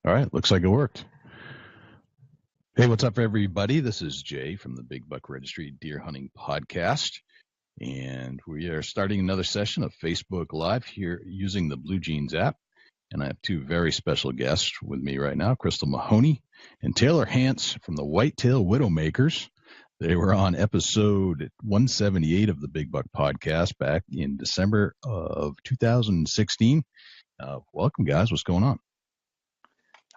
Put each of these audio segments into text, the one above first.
All right, looks like it worked. Hey, what's up, everybody? This is Jay from the Big Buck Registry Deer Hunting Podcast, and we are starting another session of Facebook Live here using the Blue Jeans app. And I have two very special guests with me right now, Krystle Mahoney and Taylor Hance from the Whitetail Widowmakers. They were on episode 178 of the Big Buck Podcast back in December of 2016. Welcome, guys. What's going on?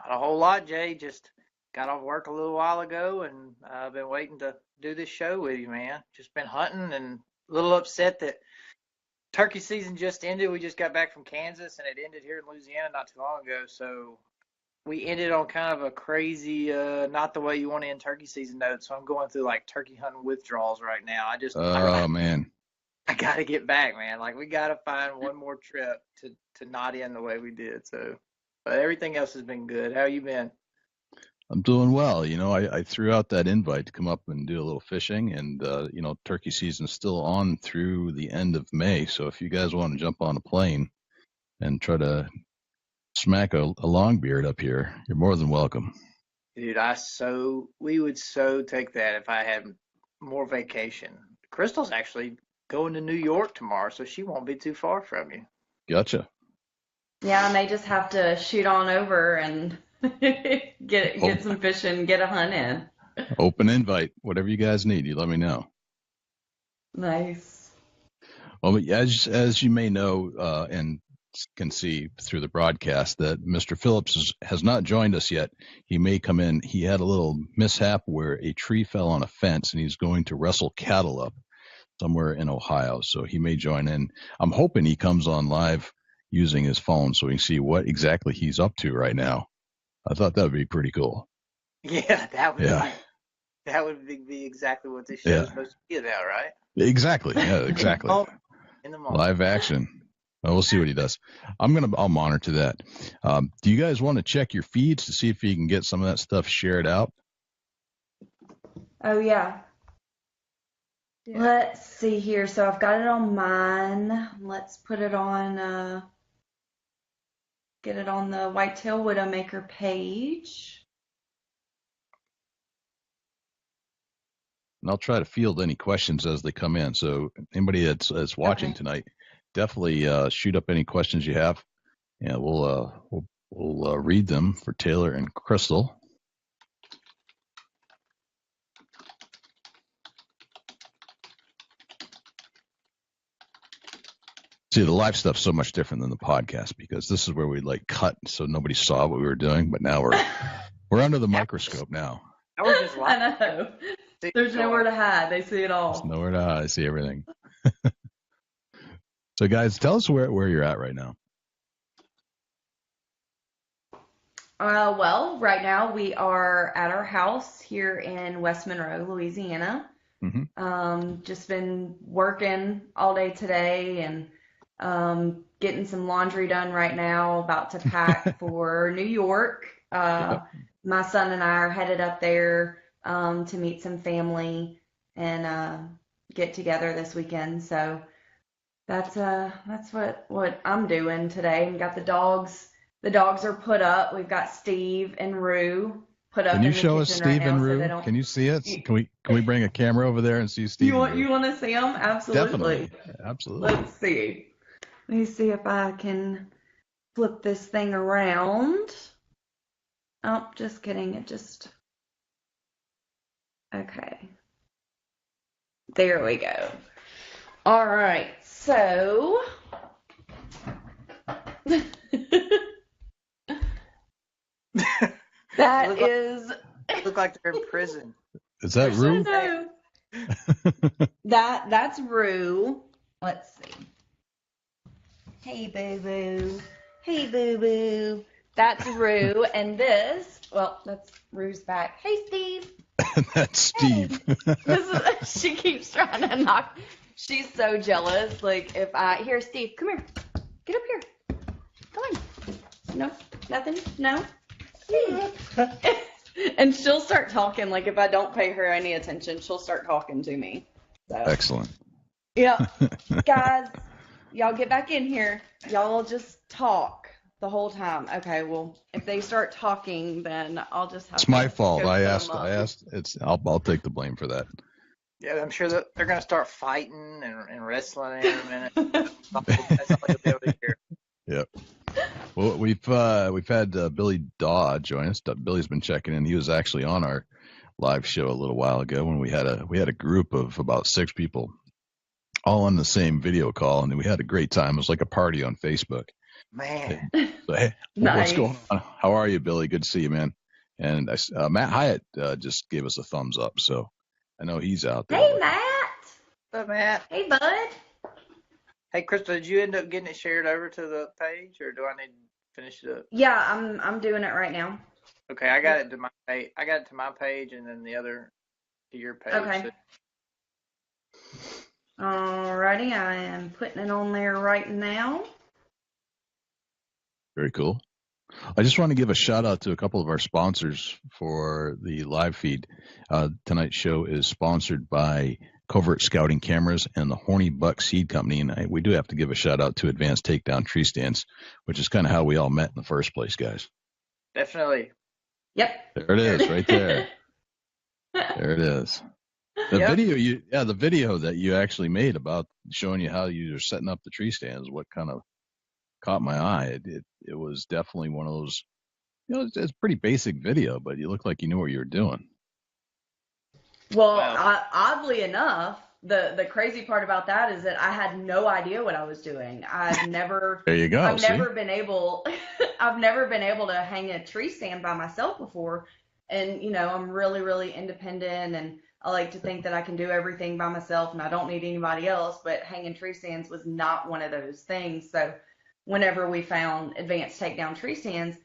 Not a whole lot, Jay. Just got off work a little while ago, and I've been waiting to do this show with you, man. Just been hunting and a little upset that turkey season just ended. We just got back from Kansas, and it ended here in Louisiana not too long ago. So we ended on kind of a crazy, not the way you want to end turkey season note. So I'm going through like turkey hunting withdrawals right now. Man. I got to get back, man. Like, we got to find one more trip to not end the way we did. So, but everything else has been good. How you been? I'm doing well. You know, I threw out that invite to come up and do a little fishing, and, turkey season's still on through the end of May. So if you guys want to jump on a plane and try to smack a longbeard up here, you're more than welcome. Dude, we would so take that if I had more vacation. Krystle's actually going to New York tomorrow, so she won't be too far from you. Gotcha. Yeah, I may just have to shoot on over and get some fishing, get a hunt in. Open invite. Whatever you guys need, you let me know. Nice. Well, as you may know and can see through the broadcast, that Mr. Phillips has not joined us yet. He may come in. He had a little mishap where a tree fell on a fence, and he's going to wrestle cattle up somewhere in Ohio. So he may join in. I'm hoping he comes on live using his phone so we can see what exactly he's up to right now. I thought that would be pretty cool. Yeah, that would be exactly what this show is supposed to be about, right? Exactly. Yeah, exactly. In the moment. Live action. Well, we'll see what he does. I'll monitor that. Do you guys want to check your feeds to see if you can get some of that stuff shared out? Oh, yeah. Let's see here. So I've got it on mine. Let's put it on, get it on the Whitetail Widowmaker page. And I'll try to field any questions as they come in. So anybody that's watching tonight, definitely shoot up any questions you have, and we'll read them for Taylor and Krystle. See, the live stuff's so much different than the podcast because this is where we cut so nobody saw what we were doing, but now we're under the microscope now. I know. There's nowhere to hide. They see it all. There's nowhere to hide. I see everything. So, guys, tell us where you're at right now. Well, right now we are at our house here in West Monroe, Louisiana. Mm-hmm. Just been working all day today and getting some laundry done right now, about to pack for New York. My son and I are headed up there to meet some family and get together this weekend. So that's what I'm doing today. And got the dogs. The dogs are put up. We've got Steve and Rue put up. Can you show us Steve and Rue? Can you see it? Can we bring a camera over there and see Steve? You want to see them? Absolutely. Definitely. Absolutely. Let's see. Let me see if I can flip this thing around. Oh, just kidding. Okay. There we go. All right. So that is. Look like they're in prison. Is that Rue? That's Rue. Let's see. Hey, boo-boo. Hey, boo-boo. That's Rue. And that's Rue's back. Hey, Steve. That's Steve. Hey. She keeps trying to knock. She's so jealous. Here, Steve, come here. Get up here. Come on. No, nothing? No? And she'll start talking. If I don't pay her any attention, she'll start talking to me. So. Excellent. Yeah. Guys, y'all get back in here. Y'all just talk the the whole time. Okay, well, if they start talking, then I'll just have It's to my fault. go I put 'em up. asked. I'll take the blame for that. Yeah, I'm sure that they're going to start fighting and wrestling in a minute. That's all you'll be able to hear. Yep. Well, we've had Billy Daw join us. Billy's been checking in. He was actually on our live show a little while ago when we had a group of about 6 people all on the same video call, and we had a great time. It was like a party on Facebook. Man. So, hey, Nice. what's going on? How are you, Billy? Good to see you, man. And Matt Hyatt just gave us a thumbs up, so I know he's out there. Hey, Matt. What's up, Matt? Hey, bud. Hey, Krystle, did you end up getting it shared over to the page, or do I need to finish it up? Yeah, I'm doing it right now. Okay, I got it to my page. I got it to my page, and then the other to your page. Okay. So. Alrighty, I am putting it on there right now. Very cool. I just want to give a shout out to a couple of our sponsors for the live feed. Tonight's show is sponsored by Covert Scouting Cameras and the Horny Buck Seed Company. And we do have to give a shout out to Advanced Takedown Tree Stands, which is kind of how we all met in the first place, guys. Definitely. Yep. There it is, right there. There it is. The video that you actually made about showing you how you were setting up the tree stands, what kind of caught my eye. It was definitely one of those, it's a pretty basic video, but you look like you knew what you were doing. Well, oddly enough, the crazy part about that is that I had no idea what I was doing. I've never there you go. I've never been able to hang a tree stand by myself before. And I'm really, really independent, and I like to think that I can do everything by myself and I don't need anybody else, but hanging tree stands was not one of those things. So whenever we found Advanced Takedown Tree Stands,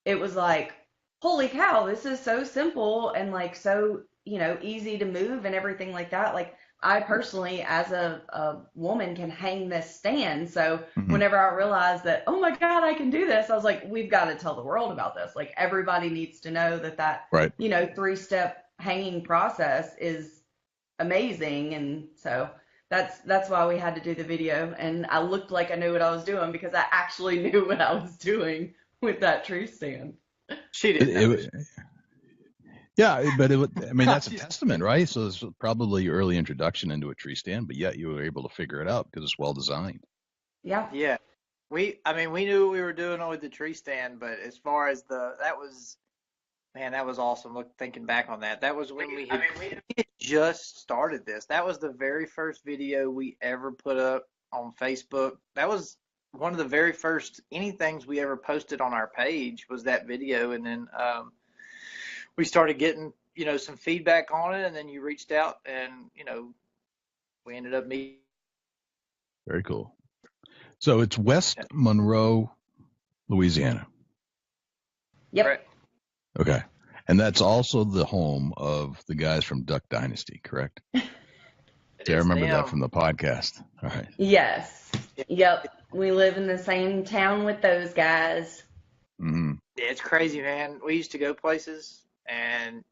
it was like, holy cow, this is so simple and like so, easy to move and everything like that. Like I personally, as a woman, can hang this stand. So whenever I realized that, oh my God, I can do this, I was like, we've got to tell the world about this. Like everybody needs to know that right. 3-step hanging process is amazing. And so that's why we had to do the video. And I looked like I knew what I was doing because I actually knew what I was doing with that tree stand. She did. Yeah, but that's a testament, right? So it's probably your early introduction into a tree stand, but yet you were able to figure it out because it's well designed. Yeah. Yeah. We knew what we were doing with the tree stand, but as far as that was awesome. Thinking back on that. That was when we had just started this. That was the very first video we ever put up on Facebook. That was one of the very first anythings we ever posted on our page was that video. And then we started getting, some feedback on it, and then you reached out and, we ended up meeting. Very cool. So it's West Monroe, Louisiana. Yep. Right. Okay. And that's also the home of the guys from Duck Dynasty, correct? I remember that from the podcast. All right. Yes. Yep. We live in the same town with those guys. Mm-hmm. Yeah, it's crazy, man. We used to go places, and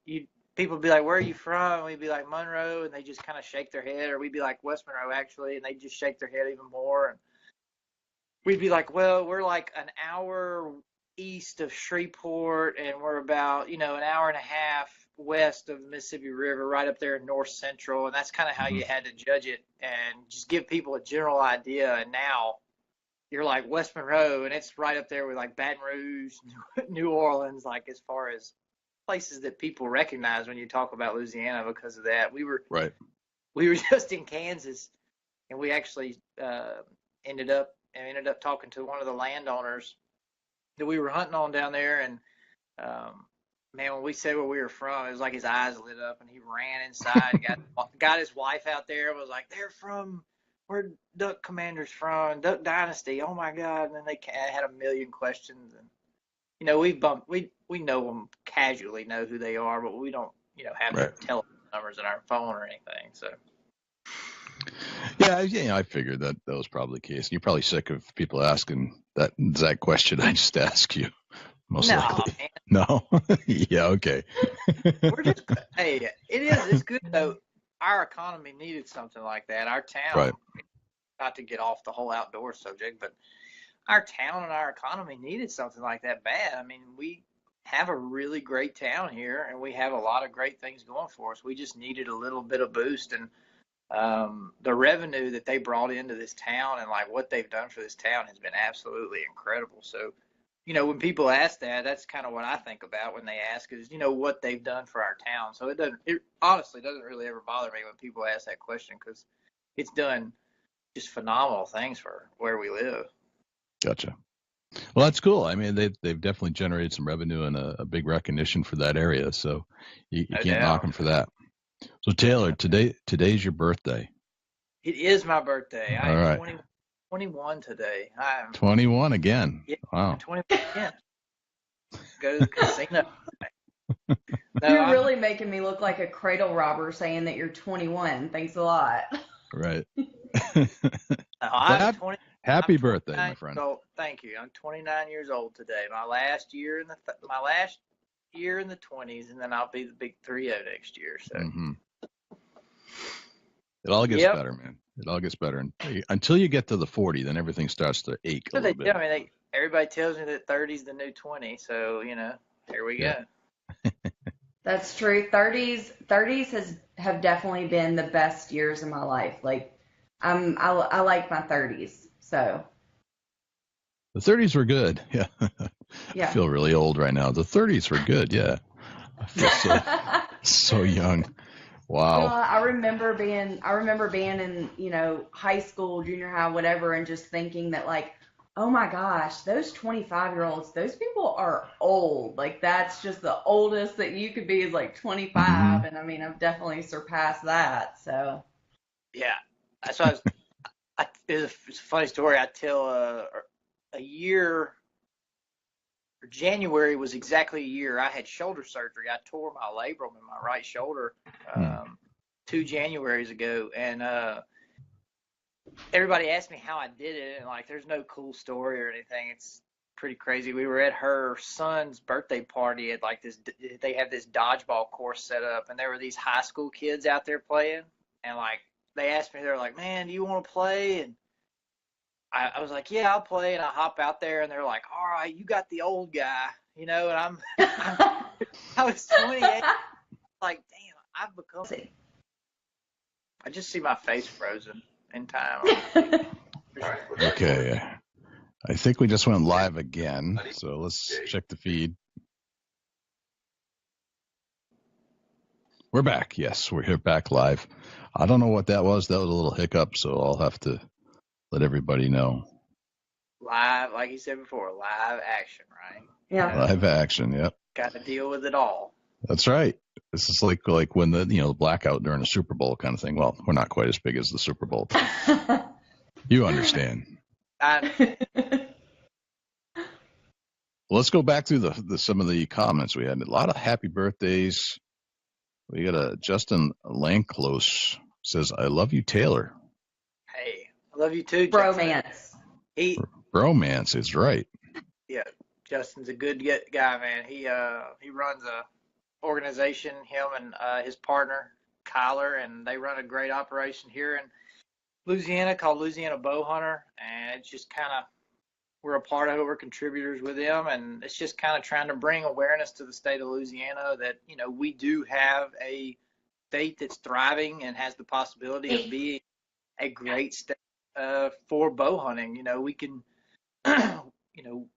people would be like, where are you from? And we'd be like, Monroe, and they just kind of shake their head. Or we'd be like, West Monroe, actually, and they just shake their head even more. And we'd be like, well, we're like an hour east of Shreveport, and we're about, an hour and a half west of the Mississippi River, right up there in north central. And that's kind of how you had to judge it and just give people a general idea. And now you're like West Monroe, and it's right up there with like Baton Rouge, New Orleans, like as far as places that people recognize when you talk about Louisiana because of that. We were just in Kansas, and we actually ended up talking to one of the landowners that we were hunting on down there. And man, when we said where we were from, it was like his eyes lit up, and he ran inside, got his wife out there, and was like, they're from where Duck Commander's from, Duck Dynasty. Oh my God. And then they had a million questions, and we know them, casually know who they are, but we don't, have their telephone numbers in our phone or anything. So. Yeah, I figured that was probably the case. You're probably sick of people asking that exact question I just asked you. Most likely. Man. No. Yeah. Okay. We're just, hey, it's good though. Our economy needed something like that. Our town, not to get off the whole outdoor subject, but our town and our economy needed something like that bad. I mean, we have a really great town here, and we have a lot of great things going for us. We just needed a little bit of boost, and the revenue that they brought into this town and like what they've done for this town has been absolutely incredible. So, you know, when people ask that, that's kind of what I think about when they ask is, you know, what they've done for our town. So it honestly doesn't really ever bother me when people ask that question, because it's done just phenomenal things for where we live. Gotcha. Well, that's cool. I mean, they've definitely generated some revenue and a big recognition for that area. So you can't knock them for that. So Taylor, today's your birthday. It is my birthday. All right. 21 today. I'm 21 again. Yeah, Wow. 21 again. Go to the casino. No, you're really making me look like a cradle robber saying that you're 21. Thanks a lot. Right. I'm 20. Happy birthday, my friend. Thank you. I'm 29 years old today. My last year in the 20s, and then I'll be the big 30 next year. So it all gets better, man. It all gets better, and until you get to the 40, then everything starts to ache a little bit. I mean, everybody tells me that 30's the new 20, so you know, here we go. That's true. 30s have definitely been the best years of my life. Like, I like my 30s. So the 30s were good. Yeah. I feel really old right now. The 30s were good. Yeah. I feel so young. Wow. I remember being in, you know, high school, junior high, whatever, and just thinking that, like, oh my gosh, those 25-year-olds, those people are old. Like, that's just the oldest that you could be is like 25. And I mean, I've definitely surpassed that. So yeah, that's what it's a funny story. I tell a year, January was exactly a year. I had shoulder surgery. I tore my labrum in my right shoulder 2 Januaries ago, and everybody asked me how I did it, and like, there's no cool story or anything. It's pretty crazy. We were at her son's birthday party at like this. They have this dodgeball course set up, and there were these high school kids out there playing, and like, they asked me, they're like, man, do you want to play? And I was like, yeah, I'll play. And I hop out there, and they're like, all right, you got the old guy, you know, and I was 28. Like, damn, I've become. I just see my face frozen in time. Okay. I think we just went live again. So let's check the feed. We're back. Yes, we're here back live. I don't know what that was. That was a little hiccup, so I'll have to let everybody know. Live, like you said before, live action, right? Yeah. Live action, yep. Got to deal with it all. That's right. This is like when the blackout during a Super Bowl kind of thing. Well, we're not quite as big as the Super Bowl. You understand. Let's go back through some of the comments we had. A lot of happy birthdays. We got a Justin Lanclose says, "I love you, Taylor." Hey, I love you too, Bromance. Bromance is right. Yeah, Justin's a good guy, man. He runs a organization, him and his partner Kyler, and they run a great operation here in Louisiana called Louisiana Bow Hunter, and it's just kind of, we're a part of it. We're contributors with them, and it's just kind of trying to bring awareness to the state of Louisiana that, you know, we do have a state that's thriving and has the possibility of being a great state for bow hunting. You know, we can, you know,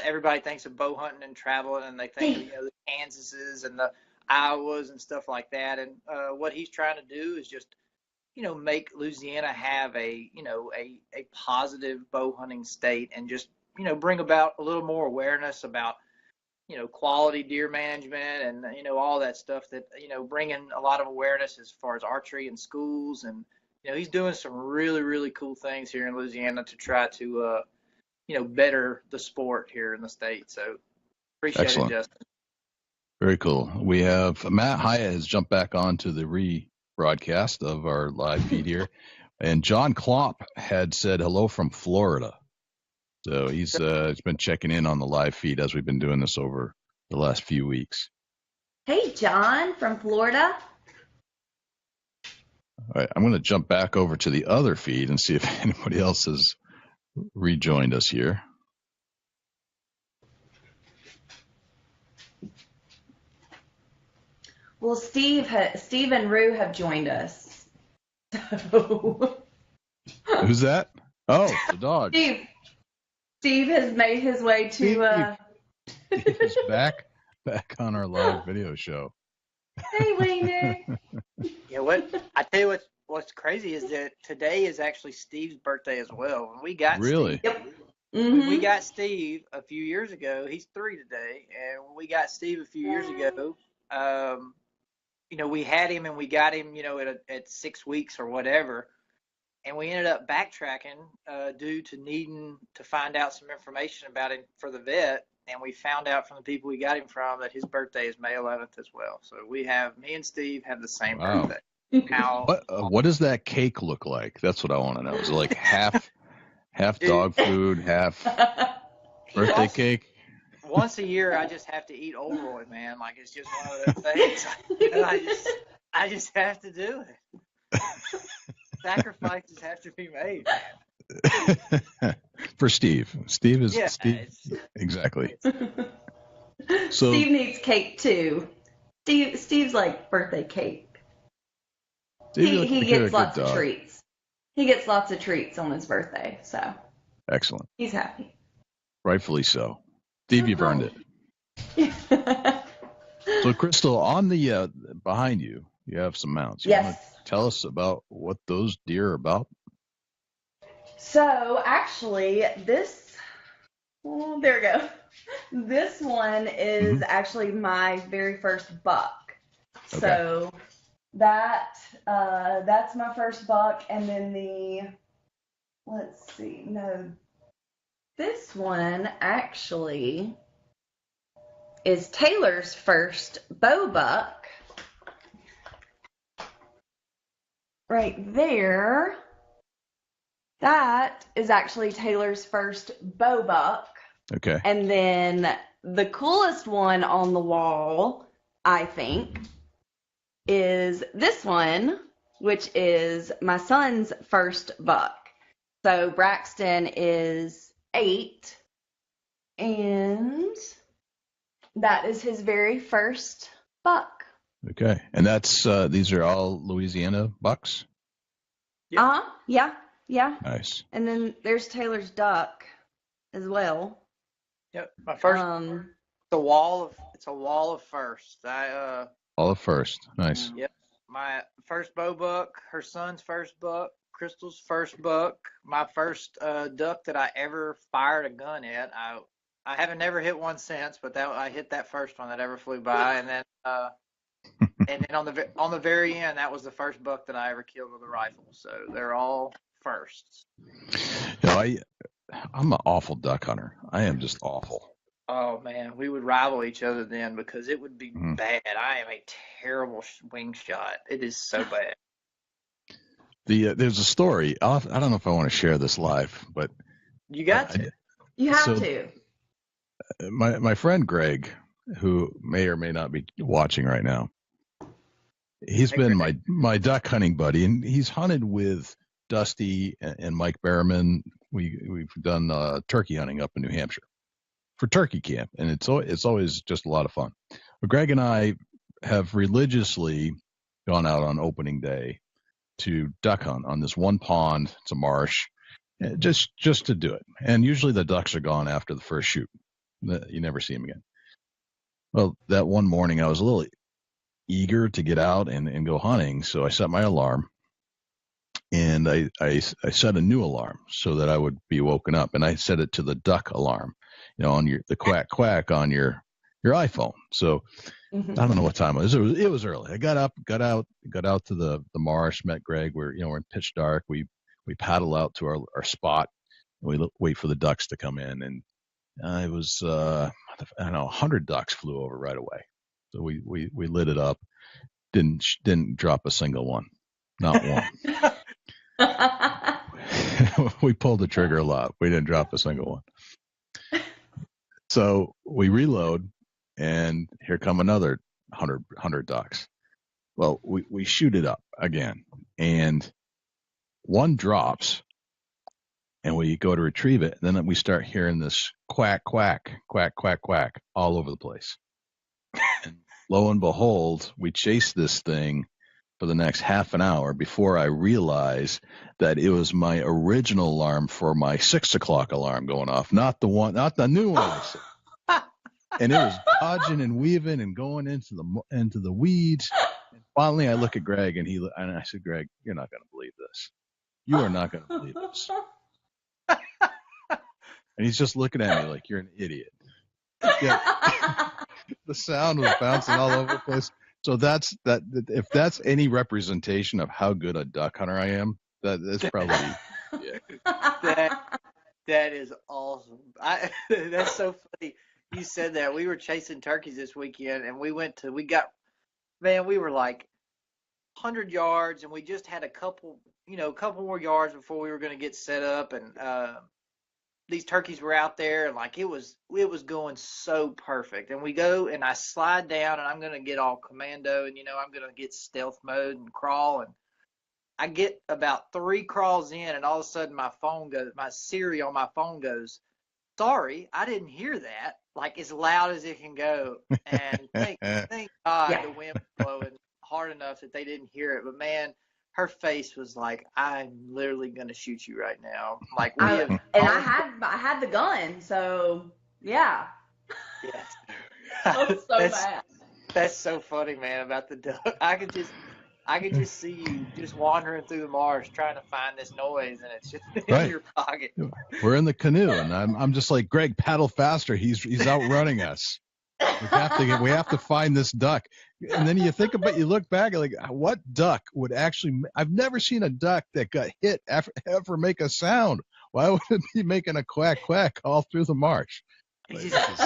everybody thinks of bow hunting and traveling, and they think of, you know, the Kansases and the Iowas and stuff like that. And what he's trying to do is just, you know, make Louisiana have a positive bow hunting state, and just, you know, bring about a little more awareness about, you know, quality deer management and, you know, all that stuff that, you know, bringing a lot of awareness as far as archery in schools. And, you know, he's doing some really, really cool things here in Louisiana to try to, you know, better the sport here in the state. So appreciate Excellent. it, Justin. Very cool. We have Matt Hyatt has jumped back onto the rebroadcast of our live feed here. And John Klomp had said hello from Florida. So he's been checking in on the live feed as we've been doing this over the last few weeks. Hey, John from Florida. All right, I'm going to jump back over to the other feed and see if anybody else has rejoined us here. Well, Steve and Rue have joined us. So. Who's that? Oh, the dog. Steve has made his way to. Steve is back on our live video show. Hey, Wiener. Yeah, I tell you what's crazy is that today is actually Steve's birthday as well. When we got really, Steve, yep. Mm-hmm. we got Steve a few years ago. He's 3 today, and when we got Steve a few years ago, we had him and we got him, at 6 weeks or whatever, and we ended up backtracking due to needing to find out some information about him for the vet. And we found out from the people we got him from that his birthday is May 11th as well. So me and Steve have the same birthday. What does that cake look like? That's what I want to know. Is it like half dog food, half birthday cake? Once a year, I just have to eat Old man. Like, it's just one of those things. I just have to do it. Sacrifices have to be made, man. For Steve. Steve. Exactly. So Steve needs cake too. Steve's like birthday cake. He gets lots of treats. He gets lots of treats on his birthday, so. Excellent. He's happy. Rightfully so. Steve, you've earned it. So, Krystle, on the behind you, you have some mounts. You want to tell us about what those deer are about? So, actually, there we go. This one is actually my very first buck. Okay. So, that's my first buck, and then this one actually is Taylor's first bow buck. Right there. That is actually Taylor's first bow buck. Okay. And then the coolest one on the wall, I think, is this one, which is my son's first buck. So Braxton is 8, and that is his very first buck. Okay. And that's these are all Louisiana bucks? Yeah. Yeah. Nice. And then there's Taylor's duck as well. Yep. My first it's a wall of first. All of first. Nice. Yep. My first bow buck, her son's first buck, Krystle's first buck, my first duck that I ever fired a gun at. I haven't never hit one since, but I hit that first one that ever flew by, and then on the very end, that was the first buck that I ever killed with a rifle. So they're all firsts. I'm an awful duck hunter. I am just awful. Oh man, we would rival each other then because it would be bad. I am a terrible wing shot. It is so bad. There's a story. I don't know if I want to share this live, but you got to. You have to. My friend Greg, who may or may not be watching right now, he's been my duck hunting buddy, and he's hunted with Dusty and Mike Behrman. We've done turkey hunting up in New Hampshire for turkey camp, and it's always just a lot of fun. But Greg and I have religiously gone out on opening day to duck hunt on this one pond. It's a marsh, just to do it. And usually the ducks are gone after the first shoot. You never see them again. Well, that one morning I was a little eager to get out and go hunting, so I set my alarm. And I set a new alarm so that I would be woken up, and I set it to the duck alarm, on the quack quack on your iPhone. So I don't know what time it was. It was early. I got up, got out to the marsh, met Greg. We're in pitch dark. We paddle out to our spot, and we wait for the ducks to come in. And it was 100 ducks flew over right away. So we lit it up. Didn't drop a single one, not one. We pulled the trigger a lot. We didn't drop a single one. So we reload, and here come another 100 ducks. Well, we shoot it up again, and one drops, And we go to retrieve it. And then we start hearing this quack, quack, quack, quack, quack all over the place. And lo and behold, we chase this thing for the next half an hour before I realize that it was my original alarm for my 6 o'clock alarm going off, not the new one I set. And it was dodging and weaving and going into the weeds. And finally, I look at Greg and I said, "Greg, you're not going to believe this. You are not going to believe this." And he's just looking at me like, "You're an idiot." Yeah. The sound was bouncing all over the place. So if that's any representation of how good a duck hunter I am, that's probably that is awesome. That's so funny. You said that. We were chasing turkeys this weekend, and we were like 100 yards, and we just had a couple more yards before we were going to get set up, and these turkeys were out there, and like it was going so perfect. And we go, and I slide down, and I'm going to get all commando, and I'm going to get stealth mode and crawl, and I get about 3 crawls in, and all of a sudden my Siri on my phone goes, "Sorry, I didn't hear that," like as loud as it can go. And thank God the wind was blowing hard enough that they didn't hear it. But man, her face was like, "I'm literally gonna shoot you right now." Like I had the gun, so yeah. Yes. That's so bad. That's so funny, man. About the duck, I could just see you just wandering through the marsh trying to find this noise, and it's just in your pocket. We're in the canoe, and I'm just like, "Greg, paddle faster. He's outrunning us. We have to find this duck." And then you look back, like, what duck would actually? I've never seen a duck that got hit ever make a sound. Why would it be making a quack quack all through the marsh? Like, this is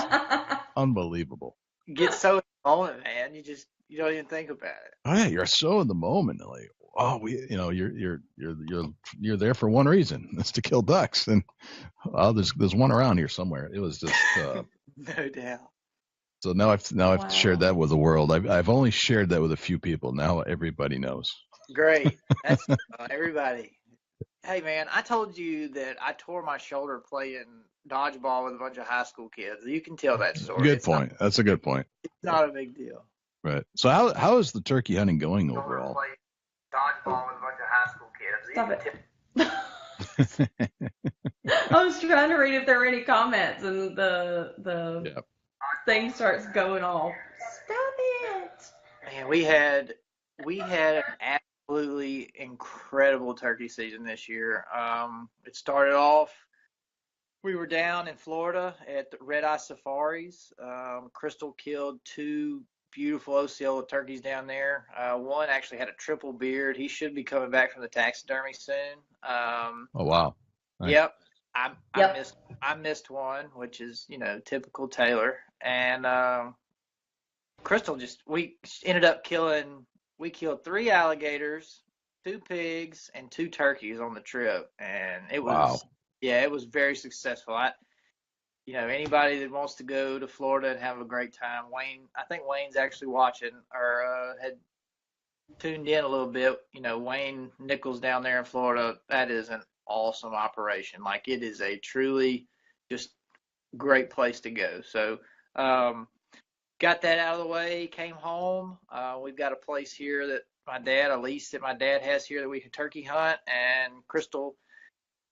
unbelievable. You get so in the moment, man. You don't even think about it. Oh yeah, you're so in the moment. Like, oh, you're there for one reason. It's to kill ducks. And there's one around here somewhere. It was just no doubt. So now I've shared that with the world. I've only shared that with a few people. Now everybody knows. Great. That's everybody. Hey man, I told you that I tore my shoulder playing dodgeball with a bunch of high school kids. You can tell that story. Good point. That's a good point. It's not a big deal. Right. So how is the turkey hunting going overall? Dodgeball with a bunch of high school kids. Stop it. I was trying to read if there were any comments, and the thing starts going off. Stop it. Man, we had an absolutely incredible turkey season this year. It started off, we were down in Florida at the Red Eye Safaris. Krystle killed 2 beautiful Osceola turkeys down there. One actually had a triple beard. He should be coming back from the taxidermy soon. Oh wow. Nice. Yep. I missed one, which is, typical Taylor. And Krystle we ended up we killed 3 alligators, 2 pigs, and 2 turkeys on the trip. And it was, it was very successful. Anybody that wants to go to Florida and have a great time, I think Wayne's actually watching or had tuned in a little bit. Wayne Nichols down there in Florida, that is an awesome operation. Like, it is a truly just great place to go. So got that out of the way, came home. We've got a place here a lease that my dad has here that we can turkey hunt, and Krystle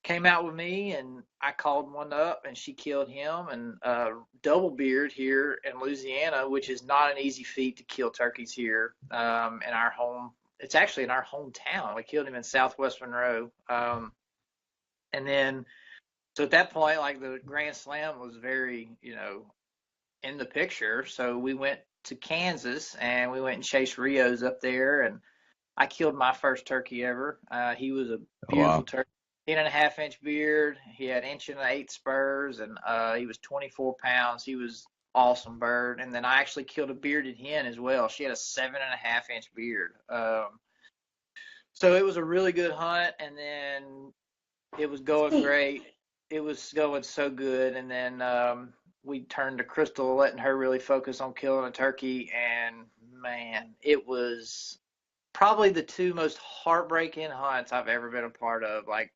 came out with me, and I called one up, and she killed him. And double beard here in Louisiana, which is not an easy feat to kill turkeys here in our home. It's actually in our hometown. We killed him in Southwest Monroe. And then, so at that point, like, the Grand Slam was very, in the picture. So we went to Kansas, and we went and chased Rios up there, and I killed my first turkey ever. He was a beautiful turkey. 10.5-inch beard. He had 1 1/8 inch spurs, and he was 24 pounds. He was awesome bird. And then I actually killed a bearded hen as well. She had a 7.5-inch beard. So it was a really good hunt, and then it was going great. It was going so good, and then we turned to Krystle, letting her really focus on killing a turkey, and man, it was probably the 2 most heartbreaking hunts I've ever been a part of. Like,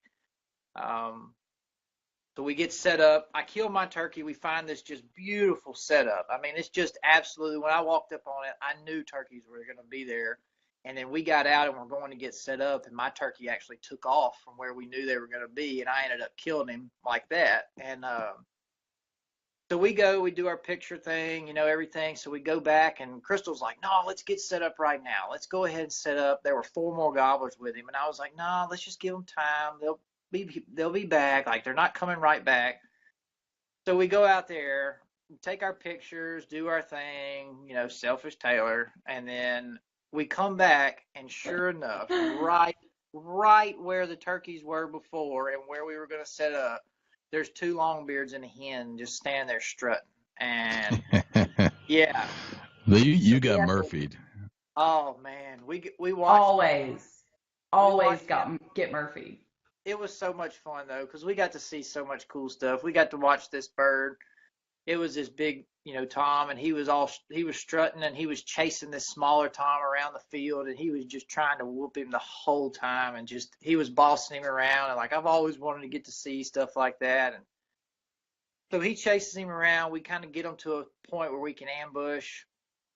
So we get set up. I kill my turkey. We find this just beautiful setup. I mean, it's just absolutely, when I walked up on it, I knew turkeys were going to be there. And then we got out and we're going to get set up, and my turkey actually took off from where we knew they were going to be, and I ended up killing him like that. And so we do our picture thing, everything. So we go back, and Krystle's like, no, let's get set up right now. Let's go ahead and set up. There were 4 more gobblers with him, and I was like, no, let's just give them time. They'll be back. Like, they're not coming right back. So we go out there, take our pictures, do our thing, selfish Taylor, and then we come back, and sure enough, right where the turkeys were before and where we were going to set up, there's 2 longbeards and a hen just standing there strutting. And yeah, you got Murphy'd. Oh man, we watched always get Murphy. It was so much fun though, because we got to see so much cool stuff. We got to watch this bird. It was this big, Tom, and he was strutting, and he was chasing this smaller Tom around the field, and he was just trying to whoop him the whole time, and he was bossing him around, and like, I've always wanted to get to see stuff like that. And so he chases him around. We kind of get him to a point where we can ambush,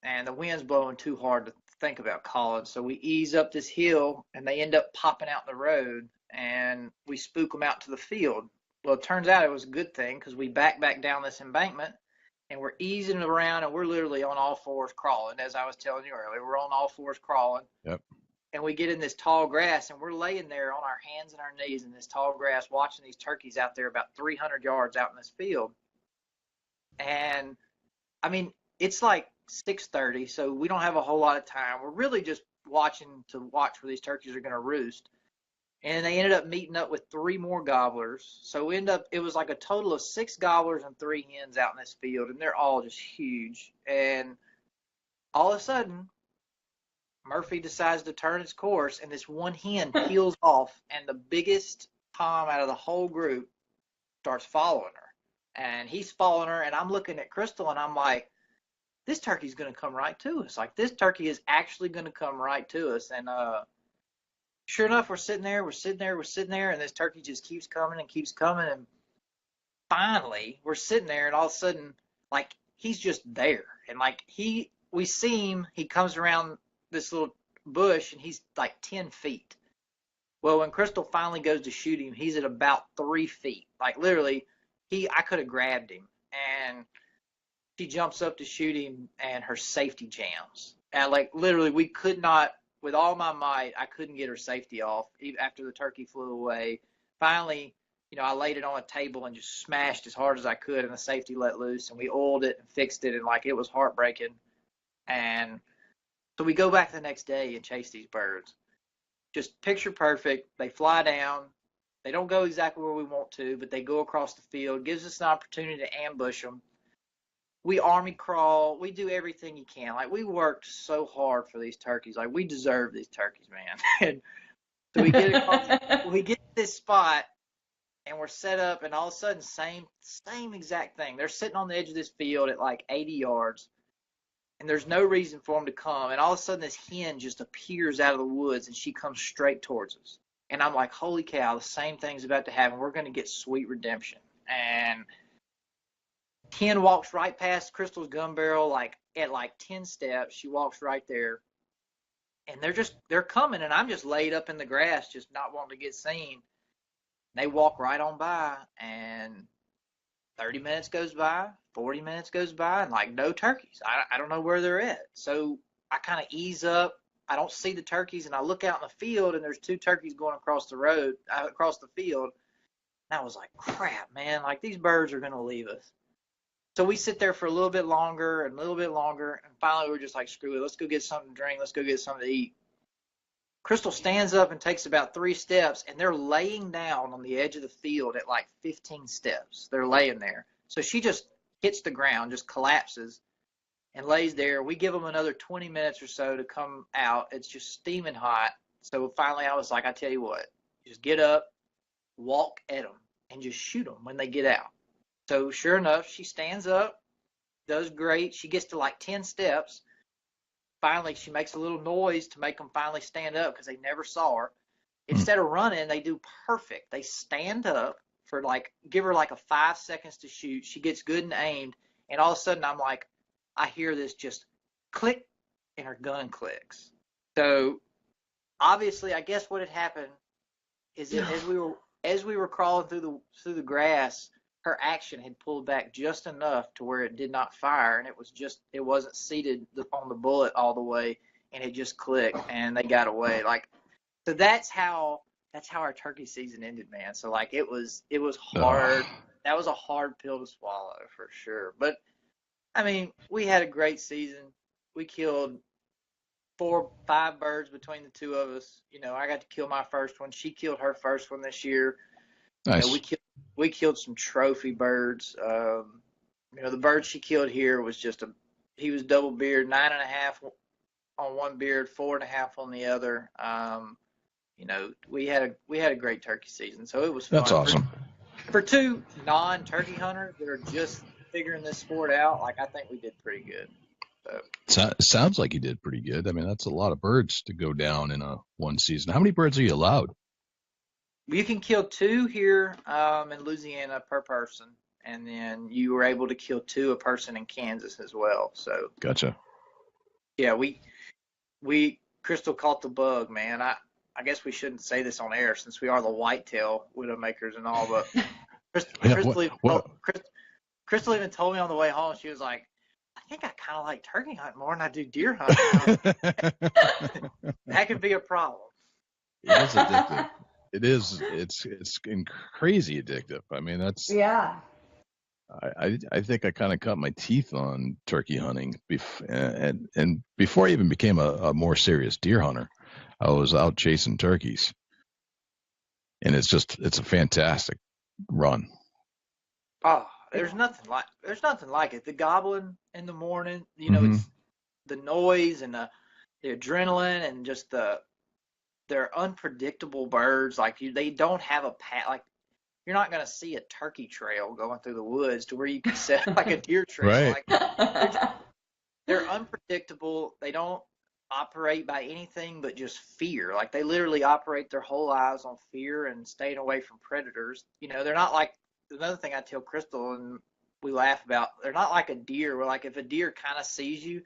and the wind's blowing too hard to think about calling. So we ease up this hill, and they end up popping out the road, and we spook them out to the field. Well, it turns out it was a good thing, because we back down this embankment, and we're easing around, and we're literally on all fours crawling, as I was telling you earlier. We're on all fours crawling. Yep. And we get in this tall grass, and we're laying there on our hands and our knees in this tall grass, watching these turkeys out there about 300 yards out in this field. And, I mean, it's like 6:30, so we don't have a whole lot of time. We're really just watching where these turkeys are going to roost. And they ended up meeting up with 3 more gobblers. So it was like a total of 6 gobblers and 3 hens out in this field, and they're all just huge. And all of a sudden, Murphy decides to turn its course, and this one hen peels off, and the biggest Tom out of the whole group starts following her. And he's following her, and I'm looking at Krystle, and I'm like, this turkey's going to come right to us. Like, this turkey is actually going to come right to us. And sure enough, we're sitting there, and this turkey just keeps coming. And finally, we're sitting there, and all of a sudden, like, he's just there. And, like, we see him, he comes around this little bush, and he's, like, 10 feet. Well, when Krystle finally goes to shoot him, he's at about 3 feet. Like, literally, I could have grabbed him. And she jumps up to shoot him, and her safety jams. And, like, literally, we could not, with all my might, I couldn't get her safety off even after the turkey flew away. Finally, I laid it on a table and just smashed as hard as I could, and the safety let loose, and we oiled it and fixed it, and like, it was heartbreaking. And so we go back the next day and chase these birds. Just picture perfect. They fly down. They don't go exactly where we want to, but they go across the field. Gives us an opportunity to ambush them. We army crawl. We do everything you can. Like, we worked so hard for these turkeys. Like, we deserve these turkeys, man. And so we get to this spot, and we're set up, and all of a sudden, same exact thing. They're sitting on the edge of this field at like 80 yards, and there's no reason for them to come. And all of a sudden, this hen just appears out of the woods, and she comes straight towards us. And I'm like, holy cow, the same thing's about to happen. We're going to get sweet redemption. And hen walks right past Krystle's gun barrel, like at like 10 steps. She walks right there, and they're coming, and I'm just laid up in the grass, just not wanting to get seen. They walk right on by, and 30 minutes goes by, 40 minutes goes by, and like, no turkeys. I don't know where they're at. So I kind of ease up. I don't see the turkeys, and I look out in the field, and there's 2 turkeys going across the field. And I was like, crap, man, like, these birds are going to leave us. So we sit there for a little bit longer, and finally we're just like, screw it, let's go get something to drink, let's go get something to eat. Krystle stands up and takes about 3 steps, and they're laying down on the edge of the field at like 15 steps. They're laying there. So she just hits the ground, just collapses, and lays there. We give them another 20 minutes or so to come out. It's just steaming hot. So finally I was like, I tell you what, just get up, walk at them, and just shoot them when they get out. So sure enough, she stands up, does great. She gets to like 10 steps. Finally, she makes a little noise to make them finally stand up, because they never saw her. Instead of running, they do perfect. They stand up for give her like a 5 seconds to shoot. She gets good and aimed, and all of a sudden I'm like, I hear this just click, and her gun clicks. So obviously, I guess what had happened is that as we were crawling through the grass, her action had pulled back just enough to where it did not fire, and it wasn't seated on the bullet all the way, and it just clicked, and they got away. So that's how our turkey season ended, man. So it was hard. That was a hard pill to swallow for sure. But I mean, we had a great season. We killed 4, 5 birds between the two of us. I got to kill my first one. She killed her first one this year. Nice. We killed some trophy birds. The bird she killed here was he was double beard, 9.5 on one beard, 4.5 on the other. We had a great turkey season, so it was fun. That's awesome. For 2 non-turkey hunters that are just figuring this sport out, I think we did pretty good. So. Sounds like you did pretty good. I mean, that's a lot of birds to go down in one season. How many birds are you allowed? You can kill 2 here in Louisiana per person, and then you were able to kill 2 a person in Kansas as well. So gotcha. Yeah, we Krystle caught the bug, man. I guess we shouldn't say this on air since we are the Whitetail Widowmakers and all, but Krystle even told me on the way home, she was like, I think I kind of like turkey hunting more than I do deer hunting. That could be a problem. It is addictive. It is. It's crazy addictive. I mean, that's. Yeah. I think I kind of cut my teeth on turkey hunting, and before I even became a more serious deer hunter, I was out chasing turkeys, and it's a fantastic run. Oh, there's nothing like it. The gobbling in the morning, it's the noise and the adrenaline and just they're unpredictable birds. They don't have a path. You're not going to see a turkey trail going through the woods to where you can set like a deer trail. Right. They're unpredictable. They don't operate by anything but just fear. They literally operate their whole lives on fear and staying away from predators. They're not like another thing I tell Krystle and we laugh about. They're not like a deer where if a deer kind of sees you,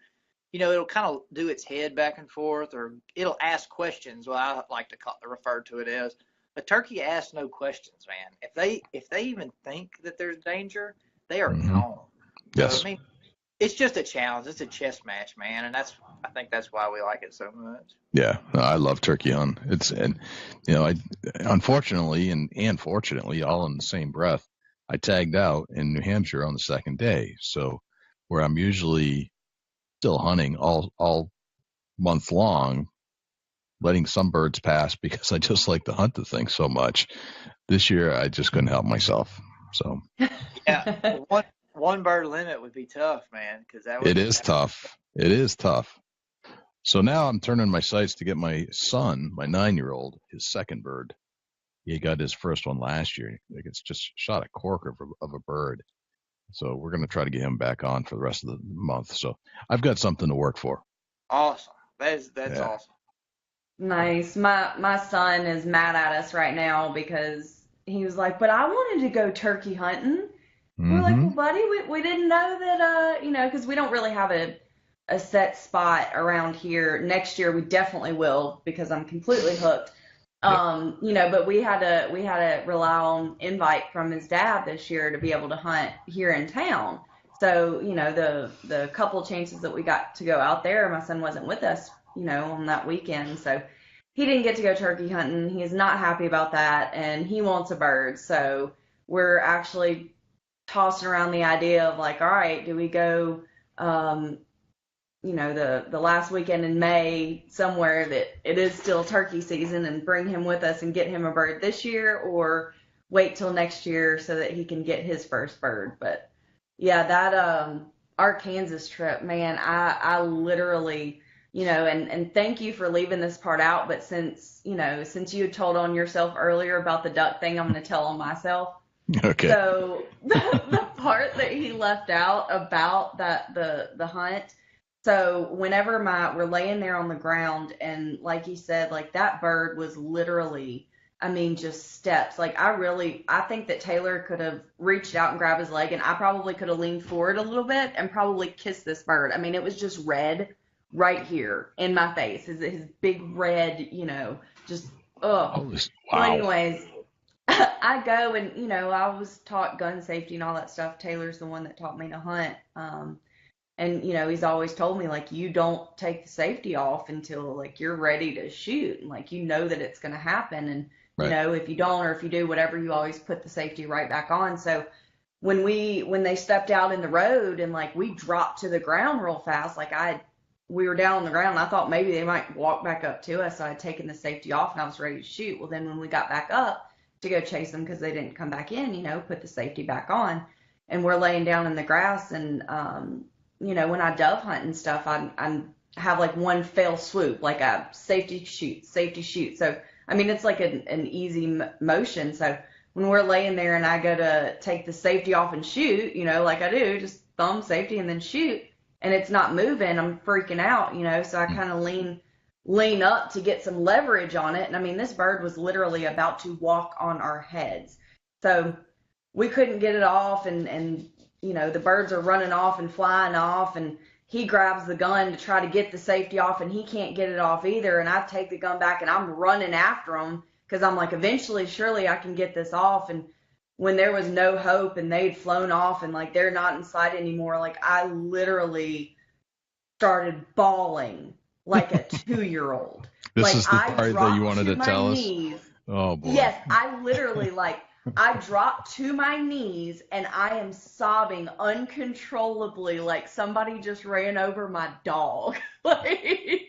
it'll kind of do its head back and forth or it'll ask questions. What I like to refer to it as. A turkey asks no questions, man. If they even think that there's danger, they are gone. Yes. So, I mean, it's just a challenge. It's a chess match, man, and I think that's why we like it so much. Yeah, I love turkey hunting. I unfortunately and fortunately, all in the same breath, I tagged out in New Hampshire on the second day. So where I'm usually still hunting all month long, letting some birds pass because I just like to hunt the thing so much. This year, I just couldn't help myself. So yeah, one bird limit would be tough, man, because it is tough. It is tough. So now I'm turning my sights to get my son, my 9-year-old, his second bird. He got his first one last year. It's just shot a corker of a bird. So we're going to try to get him back on for the rest of the month. So I've got something to work for. Awesome. That's awesome. Nice. My son is mad at us right now because he was like, but I wanted to go turkey hunting. We're like, well, buddy, we didn't know that, because we don't really have a set spot around here. Next year we definitely will because I'm completely hooked. But we had to rely on invite from his dad this year to be able to hunt here in town. So, the couple chances that we got to go out there, my son wasn't with us, on that weekend. So he didn't get to go turkey hunting. He is not happy about that, and he wants a bird. So we're actually tossing around the idea of all right, do we go, the last weekend in May somewhere that it is still turkey season and bring him with us and get him a bird this year, or wait till next year so that he can get his first bird. But yeah, that, our Kansas trip, man, I literally, and thank you for leaving this part out, but since you had told on yourself earlier about the duck thing, I'm going to tell on myself. Okay. So the part that he left out about the hunt. So whenever we're laying there on the ground, and like he said, that bird was literally I mean, just steps. Like I think that Taylor could have reached out and grabbed his leg, and I probably could have leaned forward a little bit and probably kissed this bird. I mean, it was just red right here in my face. His big red, just ugh. Wow. So anyways, I go and, I was taught gun safety and all that stuff. Taylor's the one that taught me to hunt. And, he's always told me, like, you don't take the safety off until, like, you're ready to shoot. And, like, that it's going to happen. And, if you don't or if you do whatever, you always put the safety right back on. So when they stepped out in the road and, like, we dropped to the ground real fast, like, we were down on the ground. I thought maybe they might walk back up to us. So I had taken the safety off and I was ready to shoot. Well, then when we got back up to go chase them because they didn't come back in, put the safety back on. And we're laying down in the grass and, when I dove hunt and stuff, I have like one fell swoop, like a safety shoot. So, I mean, it's like an easy motion. So when we're laying there and I go to take the safety off and shoot, like I do, just thumb safety and then shoot, and it's not moving, I'm freaking out, so I kind of lean up to get some leverage on it. And I mean, this bird was literally about to walk on our heads. So we couldn't get it off and the birds are running off and flying off, and he grabs the gun to try to get the safety off, and he can't get it off either. And I take the gun back and I'm running after him because I'm like, eventually, surely I can get this off. And when there was no hope and they'd flown off and like they're not in sight anymore, like I literally started bawling like a 2-year-old. This like, is the part that you wanted to tell us? Oh, boy. Yes, I literally I dropped to my knees and I am sobbing uncontrollably like somebody just ran over my dog. And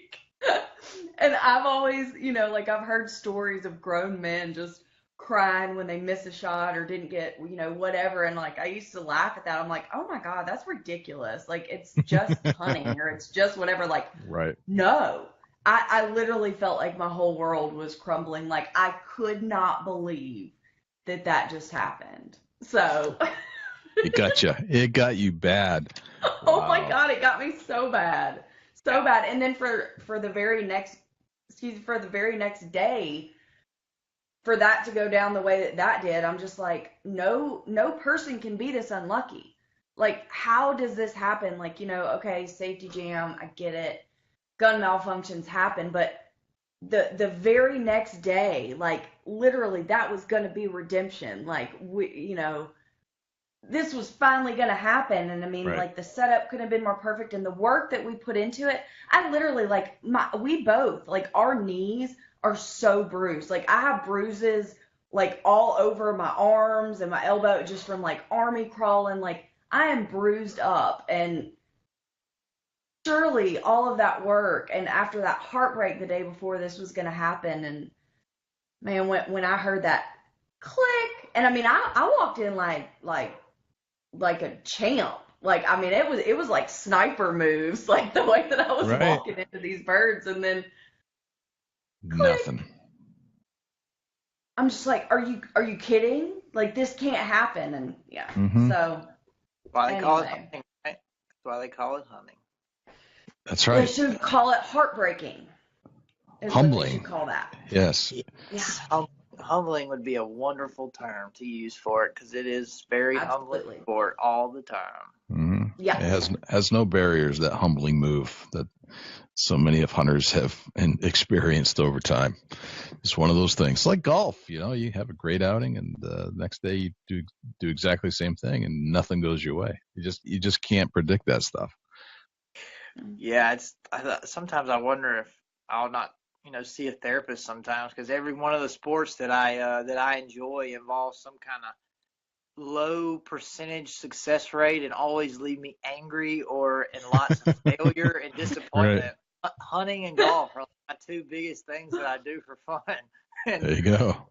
I've always, I've heard stories of grown men just crying when they miss a shot or didn't get, whatever. And like, I used to laugh at that. I'm like, oh my God, that's ridiculous. Like, it's just hunting or it's just whatever. Like, right. No, I literally felt like my whole world was crumbling. Like, I could not believe that just happened. So it got you. It got you bad. Oh my God, it got me so bad. So bad. And then for the very next day, for that to go down the way that did, I'm just like, no person can be this unlucky. Like, how does this happen? Like, okay, safety jam, I get it. Gun malfunctions happen, but the very next day, like literally that was going to be redemption. Like this was finally going to happen. And I mean, like the setup couldn't have been more perfect. And the work that we put into it, I literally we both, like our knees are so bruised. Like I have bruises like all over my arms and my elbow just from like army crawling. Like I am bruised up, and surely all of that work and after that heartbreak the day before this was going to happen. And man, when I heard that click, and I mean, I walked in like a champ. Like, I mean, it was like sniper moves, like the way that I was walking into these birds, and then click. Nothing. I'm just like, are you kidding? Like, this can't happen. And yeah, so why they call it hunting, right? That's why they call it hunting. That's right. They should call it heartbreaking. Humbling. What they should call that. Yes. Yeah. Humbling would be a wonderful term to use for it, because it is very humbling for all the time. Mm-hmm. Yeah. It has no barriers, that humbling move that so many of hunters have experienced over time. It's one of those things. Like golf, you have a great outing, and the next day you do exactly the same thing, and nothing goes your way. You just can't predict that stuff. Yeah, sometimes I wonder if I'll not, see a therapist sometimes, because every one of the sports that I enjoy involves some kind of low percentage success rate and always leave me angry or in lots of failure and disappointment. Right. Hunting and golf are my two biggest things that I do for fun. And, there you go.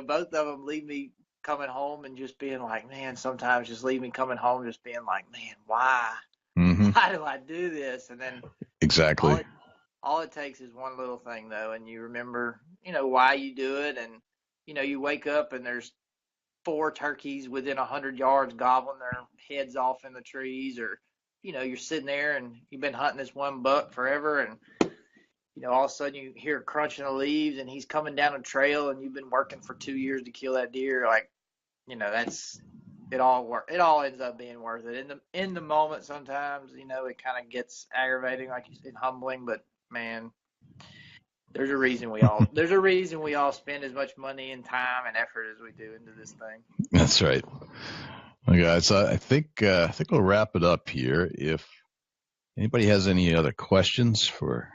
Both of them leave me coming home and just being like, man, sometimes just leave me coming home just being like, man, why? Mm-hmm. Why do I do this? And then exactly. All it takes is one little thing, though, and you remember, why you do it, and, you wake up and there's 4 turkeys within 100 yards gobbling their heads off in the trees, or, you're sitting there and you've been hunting this one buck forever, and, all of a sudden you hear crunching the leaves and he's coming down a trail and you've been working for 2 years to kill that deer. Like, that's, it all ends up being worth it. In the moment, sometimes, it kind of gets aggravating, like you said, humbling, but man, there's a reason we all spend as much money and time and effort as we do into this thing. That's right. Okay, guys, I think we'll wrap it up here. If anybody has any other questions for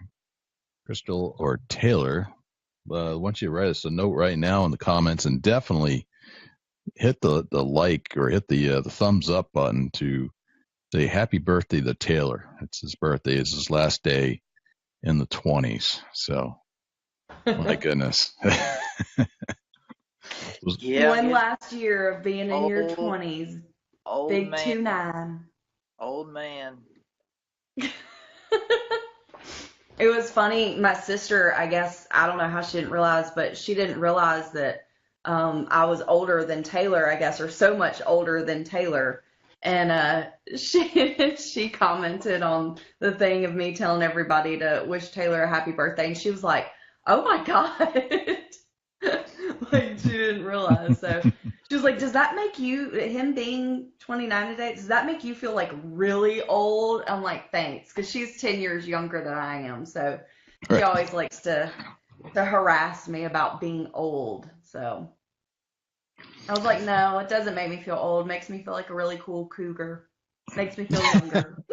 Krystle or Taylor, why don't you write us a note right now in the comments, and definitely hit the like or hit the thumbs up button to say happy birthday to Taylor. It's his birthday. It's his last day in the 20s. So, my goodness. One last year of being in your 20s. Big man. 2-9. Old man. It was funny. My sister, I guess, I don't know how she didn't realize, but she didn't realize that I was older than Taylor, I guess, or so much older than Taylor. And she commented on the thing of me telling everybody to wish Taylor a happy birthday. And she was like, oh, my God. Like, she didn't realize. So she was like, does that make you, him being 29 today, does that make you feel like really old? I'm like, thanks. Because she's 10 years younger than I am. So she always likes to harass me about being old. So I was like, no, it doesn't make me feel old. It makes me feel like a really cool cougar. Makes me feel younger.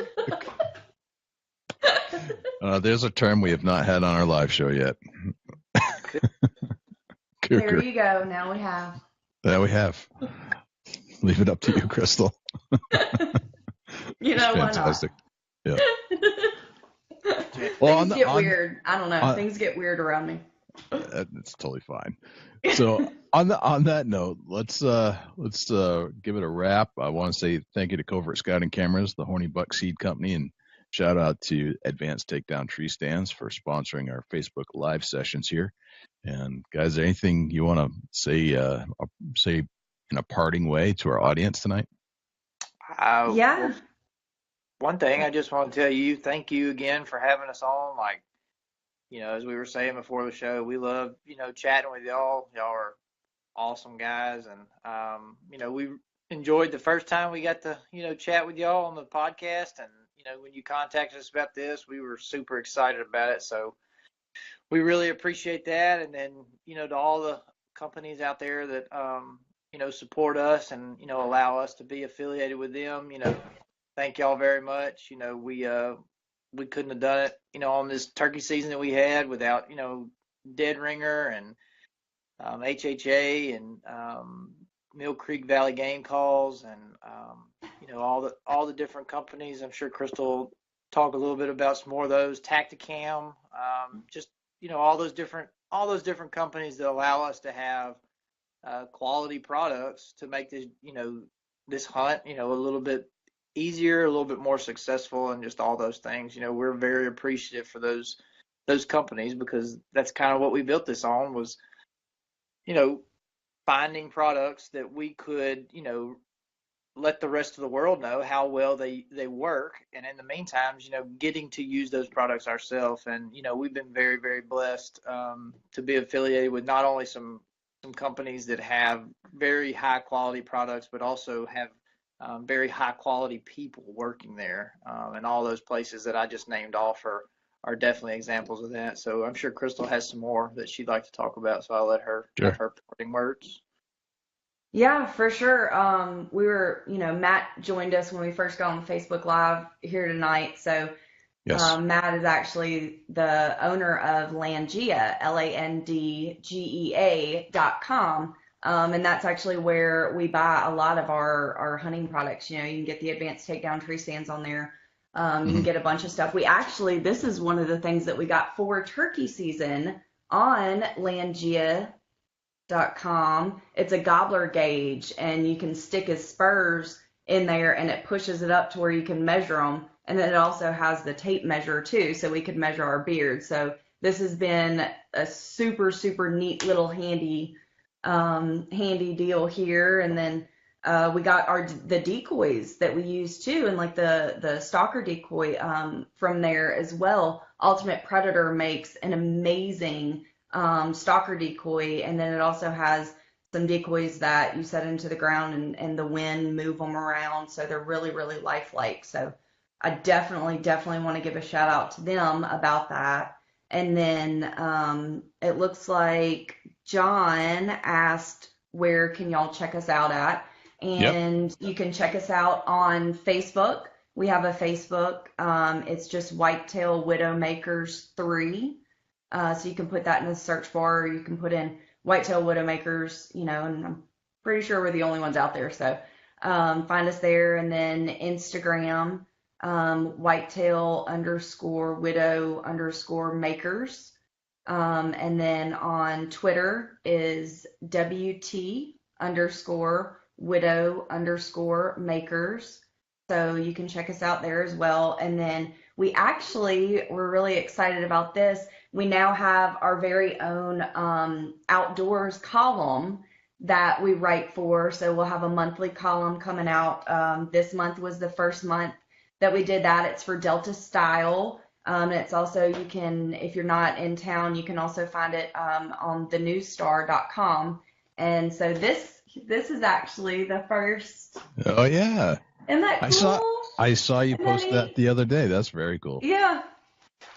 There's a term we have not had on our live show yet. There you go. Now we have. There we have. Leave it up to you, Krystle. You know, fantastic. Why not? Yeah. Well, things get weird. I don't know. Things get weird around me. It's totally fine. So on that note, let's give it a wrap. I want to say thank you to Covert Scouting Cameras, the Horny Buck Seed Company, and shout out to Advanced Takedown Tree Stands for sponsoring our Facebook Live sessions here. And guys, anything you want to say in a parting way to our audience tonight? Yeah. Well, one thing I just want to tell you, thank you again for having us on. Like, as we were saying before the show, we love, chatting with y'all. Y'all are awesome guys. And, we enjoyed the first time we got to, chat with y'all on the podcast. And, when you contacted us about this, we were super excited about it. So we really appreciate that. And then, to all the companies out there that, support us and, allow us to be affiliated with them, thank y'all very much. We couldn't have done it, on this turkey season that we had without, Dead Ringer and HHA and Mill Creek Valley Game Calls and, all the different companies. I'm sure Krystle will talk a little bit about some more of those. Tacticam, just, all those different companies that allow us to have quality products to make this, this hunt, a little bit easier, a little bit more successful, and just all those things. We're very appreciative for those companies, because that's kind of what we built this on, was, finding products that we could, let the rest of the world know how well they work, and in the meantime, getting to use those products ourselves. And we've been very, very blessed to be affiliated with not only some companies that have very high quality products, but also have very high quality people working there. And all those places that I just named off are definitely examples of that. So I'm sure Krystle has some more that she'd like to talk about, so I'll let her have her parting words. Yeah, for sure. We were, Matt joined us when we first got on Facebook Live here tonight. So yes. Matt is actually the owner of Landgea, LANDGEA.com. And that's actually where we buy a lot of our hunting products. You can get the Advanced Takedown Tree Stands on there. You can get a bunch of stuff. This is one of the things that we got for turkey season on Landgea.com. It's a gobbler gauge, and you can stick his spurs in there, and it pushes it up to where you can measure them. And then it also has the tape measure too, so we could measure our beard. So this has been a super, super neat little handy deal here. And then We got the decoys that we use too, and like the stalker decoy from there as well. Ultimate Predator makes an amazing stalker decoy, and then it also has some decoys that you set into the ground and the wind move them around, so they're really, really lifelike. So I definitely want to give a shout out to them about that. And then it looks like John asked, where can y'all check us out at? And you can check us out on Facebook. We have a Facebook. It's just Whitetail Widowmakers 3. So you can put that in the search bar, or you can put in Whitetail Widowmakers, and I'm pretty sure we're the only ones out there. So find us there. And then Instagram, Whitetail_widow_makers. And then on Twitter is WT_widow_makers. So you can check us out there as well. And then we're really excited about this. We now have our very own outdoors column that we write for. So we'll have a monthly column coming out. This month was the first month that we did that. It's for Delta Style. And it's also, you can, if you're not in town, you can also find it on thenewstar.com. And so this is actually the first. Oh, yeah. Isn't that cool? I saw you post that the other day. That's very cool. Yeah.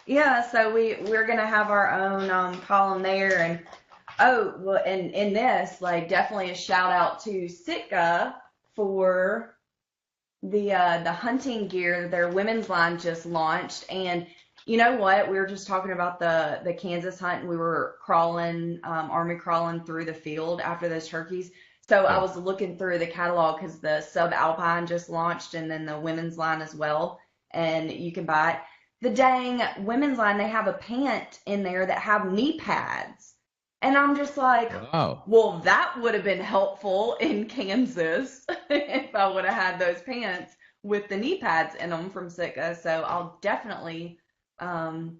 Yeah, so we're going to have our own column there. And, and in this, like, definitely a shout out to Sitka for the hunting gear. Their women's line just launched. And you know what? We were just talking about the Kansas hunt, and we were army crawling through the field after those turkeys. So I was looking through the catalog because the Subalpine just launched, and then the women's line as well. And you can buy it. The dang women's line, they have a pant in there that have knee pads. And I'm just like, wow. Well, that would have been helpful in Kansas if I would have had those pants with the knee pads in them from Sitka. So I'll definitely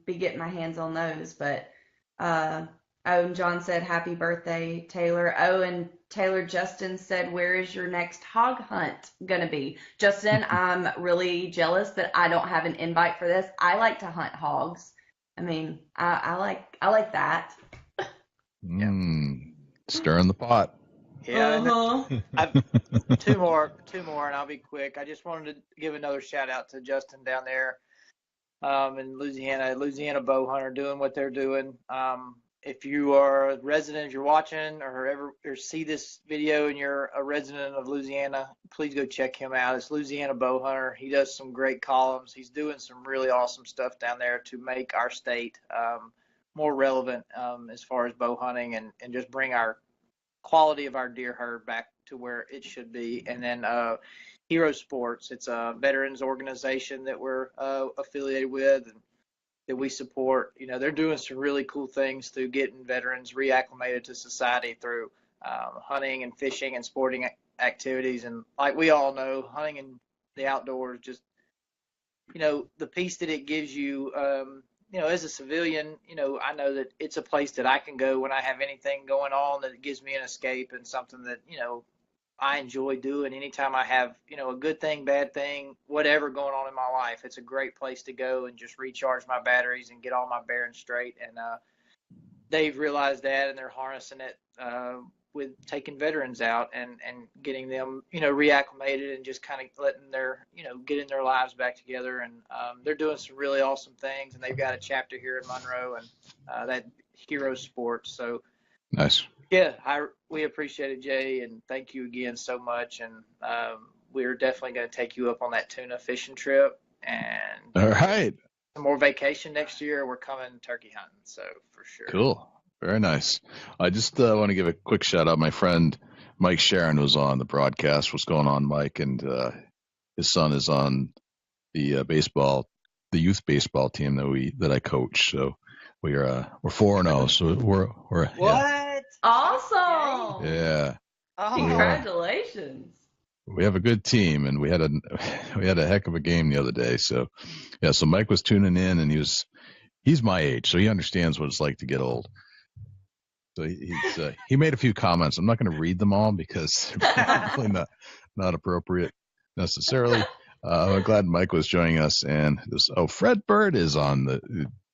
be getting my hands on those. But and John said, happy birthday, Taylor. And Taylor, Justin said, where is your next hog hunt going to be? Justin, I'm really jealous that I don't have an invite for this. I like to hunt hogs. I mean, I like that. Stirring the pot. Yeah. I've two more, and I'll be quick. I just wanted to give another shout out to Justin down there in Louisiana bow hunter, doing what they're doing. If you are a resident, if you're watching or see this video and you're a resident of Louisiana, please go check him out. It's Louisiana Bow Hunter. He does some great columns. He's doing some really awesome stuff down there to make our state more relevant as far as bow hunting and just bring our quality of our deer herd back to where it should be. And then Hero Sports, it's a veterans organization that we're affiliated with and that we support. They're doing some really cool things through getting veterans reacclimated to society through hunting and fishing and sporting activities. And like we all know, hunting in the outdoors, just, the peace that it gives you, as a civilian, I know that it's a place that I can go when I have anything going on, that it gives me an escape and something that, I enjoy doing anytime I have, a good thing, bad thing, whatever going on in my life. It's a great place to go and just recharge my batteries and get all my bearings straight. And they've realized that, and they're harnessing it with taking veterans out and getting them, reacclimated and just kind of letting their, getting their lives back together. And they're doing some really awesome things. And they've got a chapter here in Monroe and that Hero Sports. So nice. Yeah, we appreciate it, Jay, and thank you again so much. And we're definitely going to take you up on that tuna fishing trip. And all right, some more vacation next year. We're coming turkey hunting, so for sure. Cool, very nice. I just want to give a quick shout out. My friend Mike Sharon was on the broadcast. What's going on, Mike? And his son is on the youth baseball team that I coach. So we're 4-0. So we're what? Yeah. Awesome. Yeah. Oh. Congratulations. We have a good team, and we had a heck of a game the other day. So yeah, so Mike was tuning in, and he's my age, so he understands what it's like to get old. So he made a few comments. I'm not going to read them all because they're probably not appropriate necessarily. I'm glad Mike was joining us, and Fred Bird is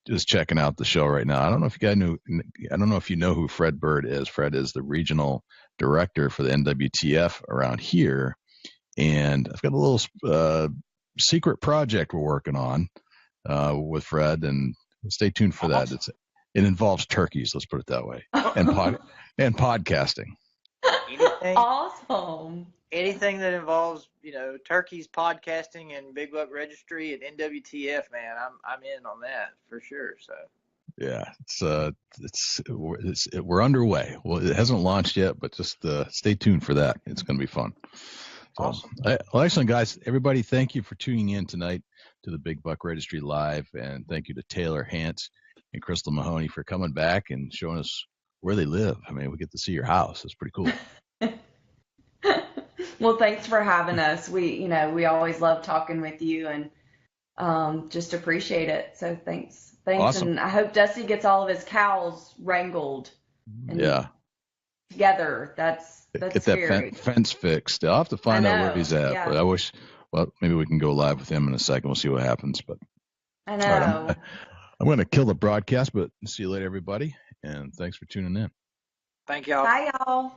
just checking out the show right now. I don't know if you know who Fred Bird is. Fred is the regional director for the NWTF around here, and I've got a little secret project we're working on with Fred, and stay tuned for that. It involves turkeys, let's put it that way, and podcasting. Awesome. Anything that involves, turkeys, podcasting, and Big Buck Registry and NWTF, man, I'm in on that for sure. So. Yeah, we're underway. Well, it hasn't launched yet, but just stay tuned for that. It's going to be fun. So, awesome. Well, excellent, guys. Everybody, thank you for tuning in tonight to the Big Buck Registry Live, and thank you to Taylor, Hance, and Krystle Mahoney for coming back and showing us where they live. I mean, we get to see your house. It's pretty cool. Well, thanks for having us. We always love talking with you, and just appreciate it. So thanks. Awesome. And I hope Dusty gets all of his cows wrangled. Together. That's get that fence fixed. I'll have to find out where he's at. Yeah. But I wish. Well, maybe we can go live with him in a second. We'll see what happens. But I know. Right, I'm going to kill the broadcast, but see you later, everybody. And thanks for tuning in. Thank y'all. Bye, y'all.